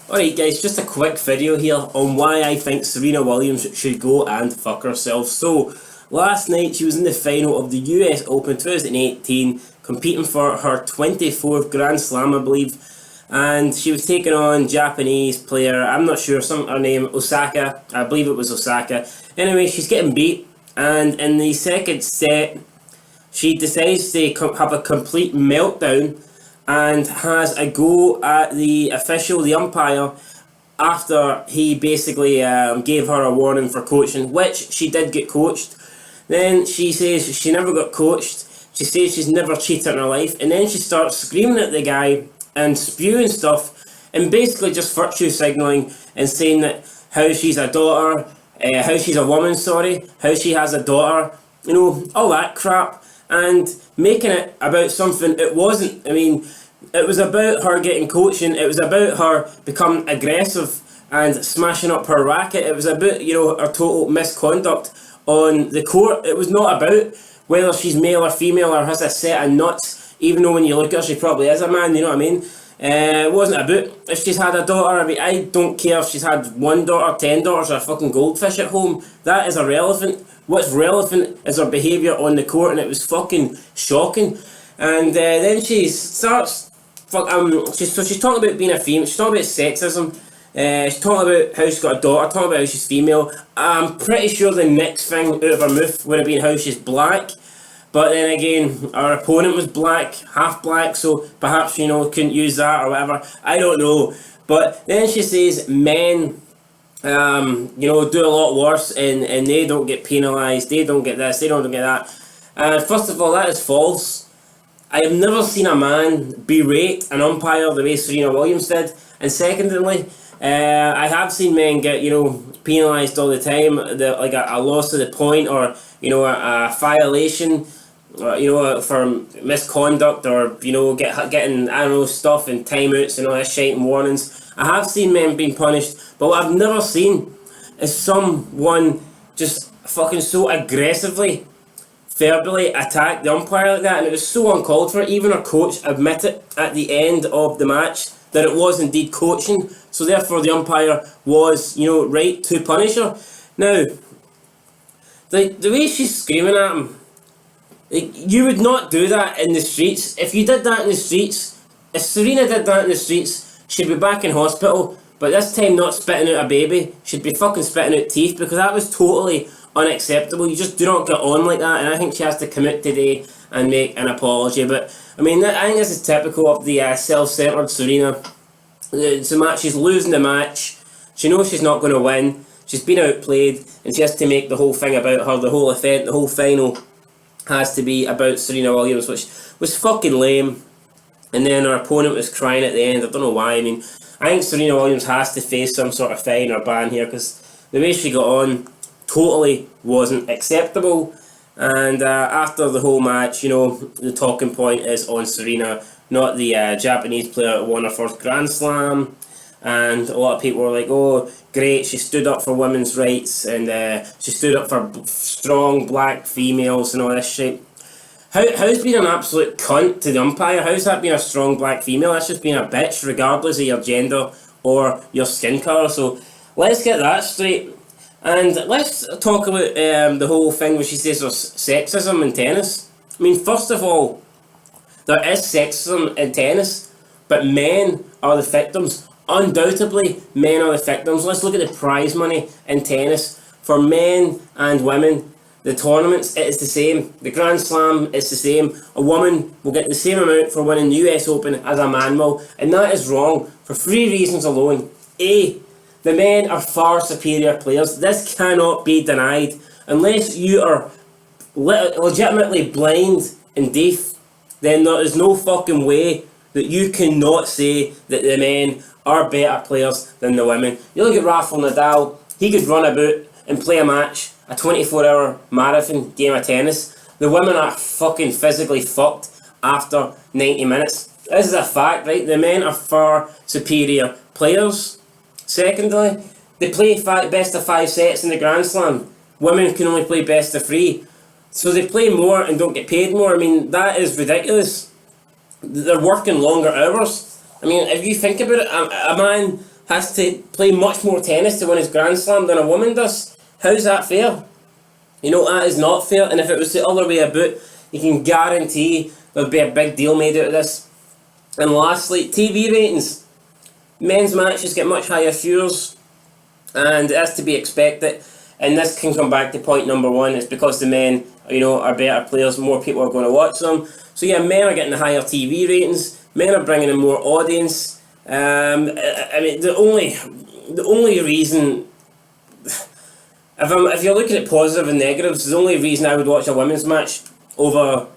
Alright guys, just a quick video here on why I think Serena Williams should go and fuck herself. So, last night she was in the final of the US Open 2018, competing for her 24th Grand Slam, I believe. And she was taking on Japanese player, I'm not sure, her name, Osaka, I believe it was Osaka. Anyway, she's getting beat, and in the second set, she decides to have a complete meltdown and has a go at the official, the umpire, after he basically gave her a warning for coaching, which she did get coached. Then she says she never got coached. She says she's never cheated in her life, and then she starts screaming at the guy and spewing stuff and basically just virtue signalling and saying that how she's a daughter, how she's a woman, how she has a daughter, you know, all that crap, and making it about something it wasn't. I mean, it was about her getting coaching, it was about her becoming aggressive and smashing up her racket, it was about, you know, her total misconduct on the court. It was not about whether she's male or female or has a set of nuts, even though when you look at her she probably is a man, you know what I mean? It wasn't about if she's had a daughter. I mean, I don't care if she's had one daughter, 10 daughters, or a fucking goldfish at home. That is irrelevant. What's relevant is her behaviour on the court, and it was fucking shocking. And then she starts, she's talking about being a female, she's talking about sexism, she's talking about how she's got a daughter, talking about how she's female. I'm pretty sure the next thing out of her mouth would have been how she's black. But then again, our opponent was black, half black, so perhaps, you know, couldn't use that or whatever. I don't know. But then she says men, you know, do a lot worse and they don't get penalised, they don't get this, they don't get that. First of all, that is false. I have never seen a man berate an umpire the way Serena Williams did. And secondly, I have seen men get, you know, penalised all the time, like a loss of the point, or, you know, a violation, you know, for misconduct, or, you know, getting, I don't know, stuff and timeouts and all that shit and warnings. I have seen men being punished, but what I've never seen is someone just fucking so aggressively, verbally attack the umpire like that, and it was so uncalled for. Even our coach admitted at the end of the match that it was indeed coaching, so therefore the umpire was, you know, right to punish her. Now, the way she's screaming at him, like, you would not do that in the streets. If you did that in the streets, if Serena did that in the streets, she'd be back in hospital, but this time not spitting out a baby, she'd be fucking spitting out teeth, because that was totally unacceptable. You just do not get on like that, and I think she has to come out today and make an apology. But I mean, I think this is typical of the self-centered Serena. It's a match, she's losing the match, she knows she's not going to win, she's been outplayed, and she has to make the whole thing about her, the whole event, the whole final has to be about Serena Williams, which was fucking lame. And then her opponent was crying at the end. I don't know why. I mean, I think Serena Williams has to face some sort of fine or ban here, because the way she got on totally wasn't acceptable. And after the whole match, you know, the talking point is on Serena, not the Japanese player who won her first Grand Slam. And a lot of people were like, oh, great, she stood up for women's rights, and she stood up for strong black females and all this shit. How's being an absolute cunt to the umpire? How's that being a strong black female? That's just being a bitch, regardless of your gender or your skin colour. So let's get that straight. And let's talk about the whole thing where she says there's sexism in tennis. I mean, first of all, there is sexism in tennis, but men are the victims. Undoubtedly, men are the victims. Let's look at the prize money in tennis. For men and women, the tournaments, it is the same. The Grand Slam, it's the same. A woman will get the same amount for winning the US Open as a man will. And that is wrong for three reasons alone. A, the men are far superior players. This cannot be denied. Unless you are legitimately blind and deaf, then there is no fucking way that you cannot say that the men are better players than the women. You look at Rafael Nadal, he could run about and play a match, a 24-hour marathon game of tennis. The women are fucking physically fucked after 90 minutes. This is a fact, right? The men are far superior players. Secondly, they play best of 5 sets in the Grand Slam. Women can only play best of 3. So they play more and don't get paid more. I mean, that is ridiculous. They're working longer hours. I mean, if you think about it, a man has to play much more tennis to win his Grand Slam than a woman does. How's that fair? You know, that is not fair, and if it was the other way about, you can guarantee there'd be a big deal made out of this. And lastly, TV ratings. Men's matches get much higher viewers, and that's to be expected. And this can come back to point number one. It's because the men, you know, are better players. More people are going to watch them. So yeah, men are getting the higher TV ratings. Men are bringing in more audience. I mean, the only reason, if you're looking at positive and negatives, the only reason I would watch a women's match over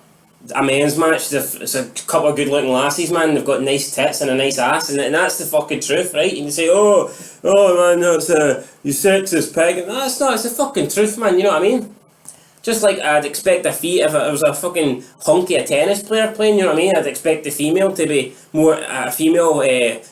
a men's match is if it's a couple of good looking lassies, man. They've got nice tits and a nice ass, and that's the fucking truth, right? You can say, oh man, that's you sexist pig. No, it's not. It's the fucking truth, man. You know what I mean? Just like I'd expect if it was a fucking honky a tennis player playing, you know what I mean? I'd expect the female to be more female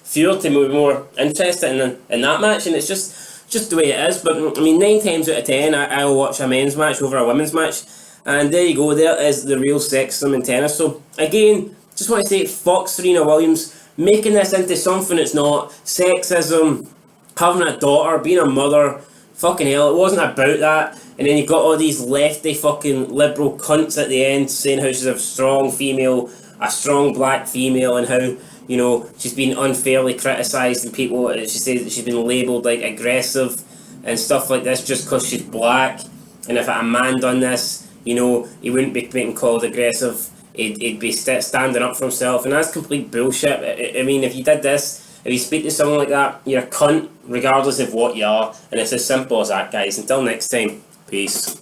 viewer to be more interested in that match, and it's just the way it is. But I mean, 9 times out of 10, I'll watch a men's match over a women's match. And there you go, there is the real sexism in tennis. So, again, just want to say, fuck Serena Williams, making this into something it's not. Sexism, having a daughter, being a mother, fucking hell, it wasn't about that. And then you've got all these lefty fucking liberal cunts at the end saying how she's a strong female, a strong black female, and how, you know, she's been unfairly criticised, and people, she says that she's been labelled like aggressive and stuff like this just because she's black. And if a man done this, you know, he wouldn't be being called aggressive. He'd be standing up for himself, and that's complete bullshit. I mean, if you did this, if you speak to someone like that, you're a cunt, regardless of what you are, and it's as simple as that, guys. Until next time, peace.